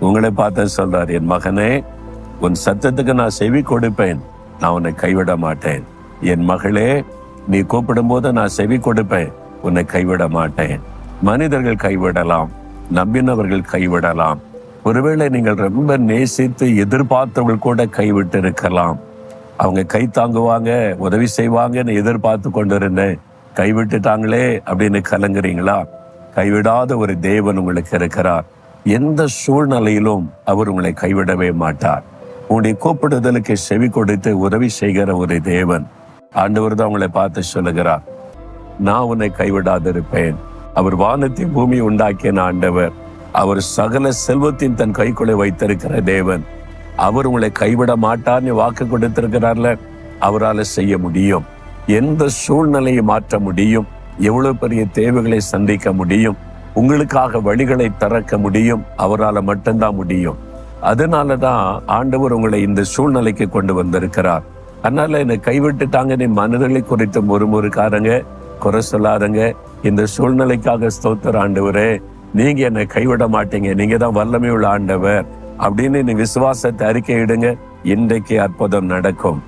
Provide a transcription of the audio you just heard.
உங்களை பார்த்து சொல்றார், என் மகனே, உன் சத்தத்துக்கு நான் செவி கொடுப்பேன், நான் உன்னை கைவிட மாட்டேன். என் மகளே, நீ கூப்பிடும் போது நான் செவி கொடுப்பேன், உன்னை கைவிட மாட்டேன். மனிதர்கள் கைவிடலாம், நம்பினவர்கள் கைவிடலாம், ஒருவேளை நீங்கள் ரொம்ப நேசித்து எதிர்பார்த்தவர்கள் கூட கைவிட்டு இருக்கலாம். அவங்க கை தாங்குவாங்க, உதவி செய்வாங்கன்னு எதிர்பார்த்து கொண்டு இருந்தேன், கைவிட்டுட்டாங்களே அப்படின்னு கலங்குறீங்களா? கைவிடாத ஒரு தேவன் உங்களுக்கு இருக்கிறார். எந்த சூழ்நிலையிலும் அவர் உங்களை கைவிடவே மாட்டார். உங்களுடைய கூப்பிடுதலுக்கு செவி கொடுத்து உதவி செய்கிற ஒரு தேவன். ஆண்டவர் தான் உங்களை பார்த்து சொல்லுகிறார், நான் உன்னை கைவிடாதிருப்பேன். அவர் வானத்தின் பூமி உண்டாக்கிய ஆண்டவர். அவர் சகல செல்வத்தின் தன் கைக்குள்ளே வைத்திருக்கிற தேவன். அவர் உங்களை கைவிட மாட்டார்னு வாக்கு கொடுத்திருக்கிறார்ல, அவரால் செய்ய முடியும். எந்த சூழ்நிலையை மாற்ற முடியும், எவ்வளவு பெரிய தேவைகளை சந்திக்க முடியும், உங்களுக்காக வழிகளை திறக்க முடியும், அவரால் மட்டும்தான் முடியும். அதனாலதான் ஆண்டவர் உங்களை இந்த சூழ்நிலைக்கு கொண்டு வந்திருக்கிறார். அதனால என்னை கைவிட்டுட்டாங்க நீ மனிதர்களை குறித்து முறுமுறுக்காரங்க, குறை சொல்லாதங்க. இந்த சூழ்நிலைக்காக ஸ்தோத்திர ஆண்டவரே, நீங்க என்னை கைவிட மாட்டீங்க, நீங்க தான் வல்லமை உள்ள ஆண்டவர் அப்படின்னு நீ விசுவாசத்தை அறிக்கையிடுங்க. இன்றைக்கு அற்புதம் நடக்கும்.